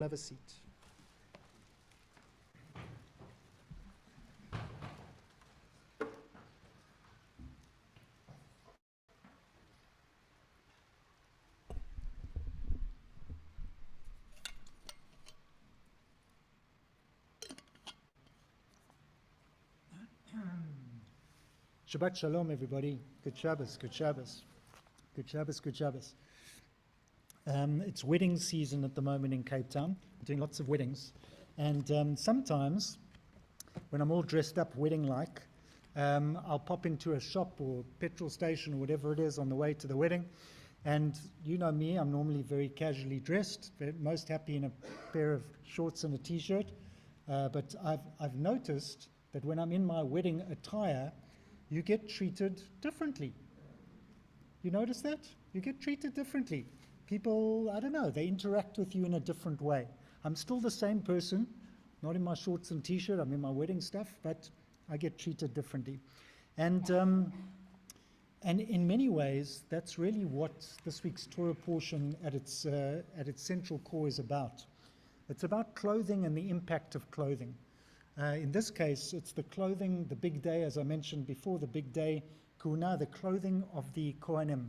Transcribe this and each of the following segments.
have a seat. Shabbat Shalom, everybody. Good Shabbos, good Shabbos. Good Shabbos, good Shabbos. It's wedding season at the moment in Cape Town. We're doing lots of weddings. And sometimes, when I'm all dressed up wedding-like, I'll pop into a shop or petrol station or whatever it is on the way to the wedding. And you know me, I'm normally very casually dressed, most happy in a pair of shorts and a t-shirt. But I've noticed that when I'm in my wedding attire, you get treated differently. You notice that? You get treated differently. People, I don't know, they interact with you in a different way. I'm still the same person, not in my shorts and t-shirt, I'm in my wedding stuff, but I get treated differently. And in many ways, that's really what this week's Torah portion at its central core is about. It's about clothing and the impact of clothing. In this case, it's the clothing, the big day, as I mentioned before, the big day, Kuna, the clothing of the Kohanim.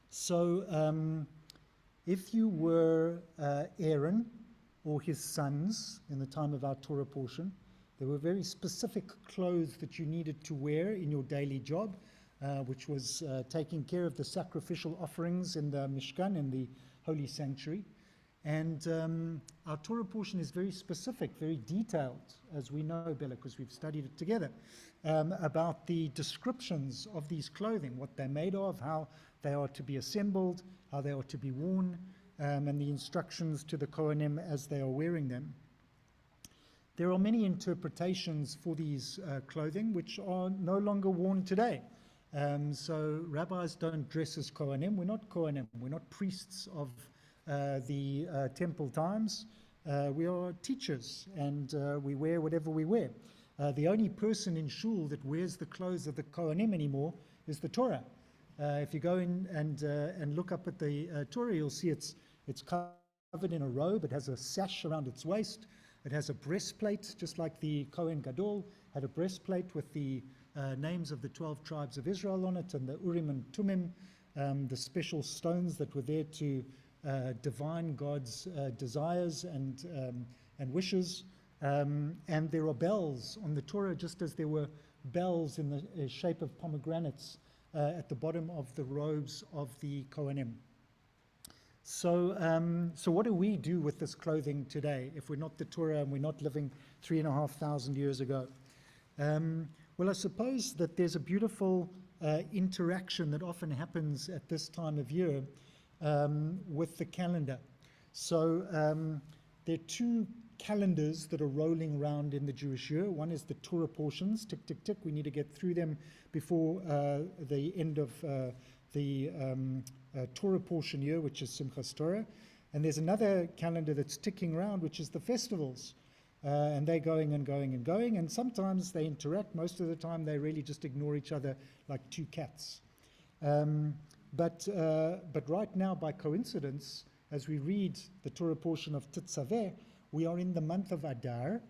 So, if you were Aaron or his sons in the time of our Torah portion, there were very specific clothes that you needed to wear in your daily job, which was taking care of the sacrificial offerings in the Mishkan, in the holy sanctuary. And our Torah portion is very specific, very detailed, as we know, Bella, because we've studied it together, about the descriptions of these clothing, what they're made of, how they are to be assembled, how they are to be worn, and the instructions to the Kohanim as they are wearing them. There are many interpretations for these clothing which are no longer worn today. So rabbis don't dress as Kohanim. We're not Kohanim. We're not priests of the temple times. We are teachers, and we wear whatever we wear. The only person in shul that wears the clothes of the Kohanim anymore is the Torah. If you go in and look up at the Torah, you'll see it's covered in a robe. It has a sash around its waist. It has a breastplate, just like the Kohen Gadol had a breastplate with the names of the 12 tribes of Israel on it, and the Urim and Tumim, the special stones that were there to divine God's desires and wishes. And there are bells on the Torah, just as there were bells in the shape of pomegranates at the bottom of the robes of the Kohanim. So what do we do with this clothing today if we're not the Torah and we're not living 3,500 years ago? Well, I suppose that there's a beautiful interaction that often happens at this time of year with the calendar. So there are two calendars that are rolling around in the Jewish year. One is the Torah portions, tick, tick, tick. We need to get through them before the end of the Torah portion year, which is Simchas Torah. And there's another calendar that's ticking around, which is the festivals. And they're going and going and going. And sometimes they interact. Most of the time, they really just ignore each other like two cats. But right now, by coincidence, as we read the Torah portion of Tetzaveh, we are in the month of Adar.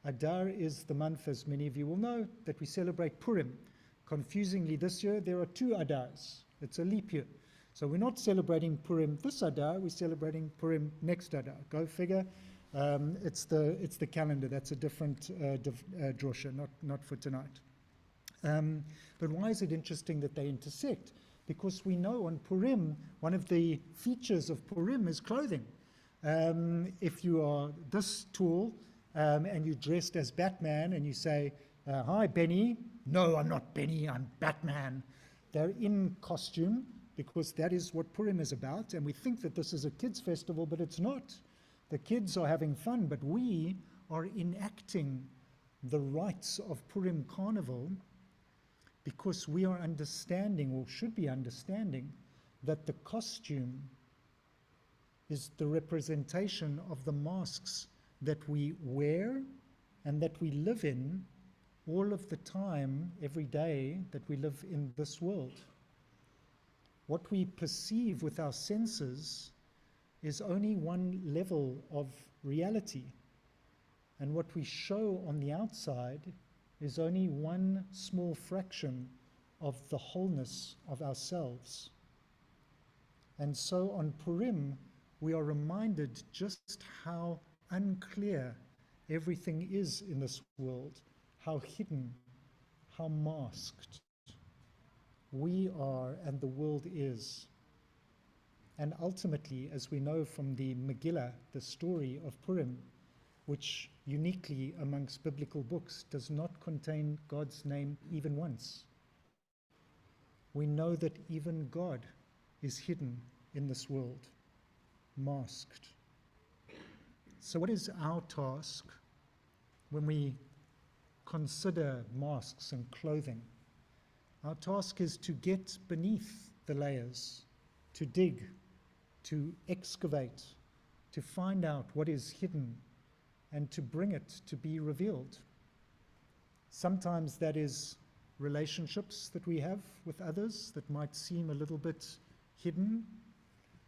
Adar is the month, as many of you will know, that we celebrate Purim. Confusingly, this year, there are two Adars. It's a leap year. So we're not celebrating Purim this Adar, we're celebrating Purim next Adar. Go figure. It's the calendar. That's a different drosha, not for tonight. But why is it interesting that they intersect? Because we know on Purim, one of the features of Purim is clothing. If you are this tall and you're dressed as Batman and you say, hi, Benny. No, I'm not Benny, I'm Batman. They're in costume because that is what Purim is about. And we think that this is a kids' festival, but it's not. The kids are having fun, but we are enacting the rites of Purim Carnival because we are understanding, or should be understanding, that the costume is the representation of the masks that we wear and that we live in all of the time, every day that we live in this world. What we perceive with our senses is only one level of reality. And what we show on the outside is only one small fraction of the wholeness of ourselves. And so on Purim, we are reminded just how unclear everything is in this world, how hidden, how masked we are and the world is. And ultimately, as we know from the Megillah, the story of Purim, which uniquely amongst biblical books does not contain God's name even once, we know that even God is hidden in this world, masked. So what is our task when we consider masks and clothing? Our task is to get beneath the layers, to dig, to excavate, to find out what is hidden, and to bring it to be revealed. Sometimes that is relationships that we have with others that might seem a little bit hidden.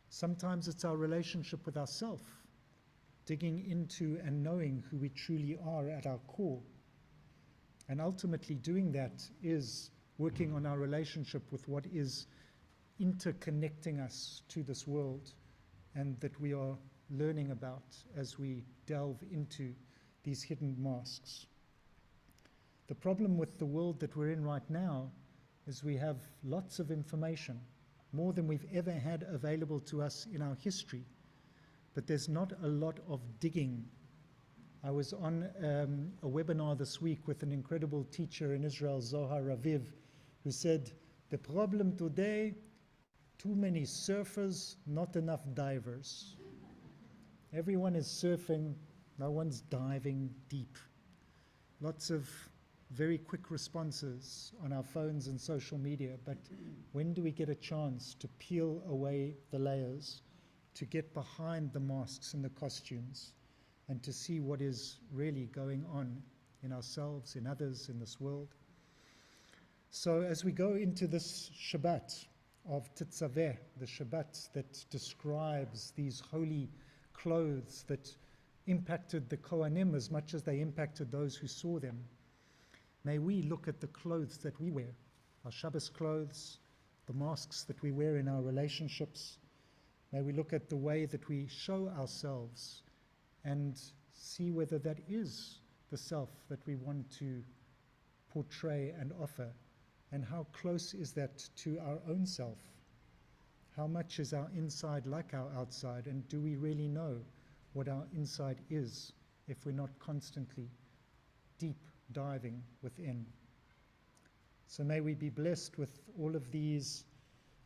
Sometimes it's our relationship with ourselves, digging into and knowing who we truly are at our core. And ultimately doing that is working on our relationship with what is interconnecting us to this world and that we are learning about as we delve into these hidden masks. The problem with the world that we're in right now is we have lots of information, more than we've ever had available to us in our history, but there's not a lot of digging. I was on a webinar this week with an incredible teacher in Israel, Zohar Raviv, who said, the problem today, too many surfers, not enough divers. Everyone is surfing, no one's diving deep. Lots of very quick responses on our phones and social media, but when do we get a chance to peel away the layers, to get behind the masks and the costumes, and to see what is really going on in ourselves, in others, in this world? So as we go into this Shabbat of Tetzaveh, the Shabbat that describes these holy clothes that impacted the Kohanim as much as they impacted those who saw them, may we look at the clothes that we wear, our Shabbos clothes, the masks that we wear in our relationships. May we look at the way that we show ourselves and see whether that is the self that we want to portray and offer, and how close is that to our own self? How much is our inside like our outside, and do we really know what our inside is if we're not constantly deep diving within? So may we be blessed with all of these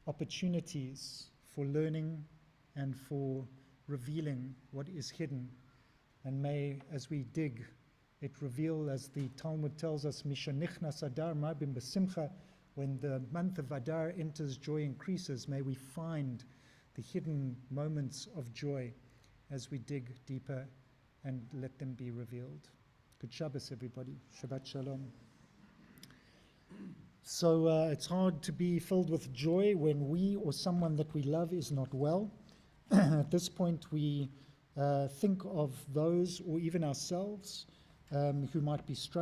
opportunities for learning and for revealing what is hidden. And may, as we dig, it reveal, as the Talmud tells us, Misha nichnas Adar marbim b'simcha, when the month of Adar enters, joy increases. May we find the hidden moments of joy as we dig deeper and let them be revealed. Good Shabbos, everybody. Shabbat Shalom. So it's hard to be filled with joy when we or someone that we love is not well. At this point, we think of those, or even ourselves, who might be struggling.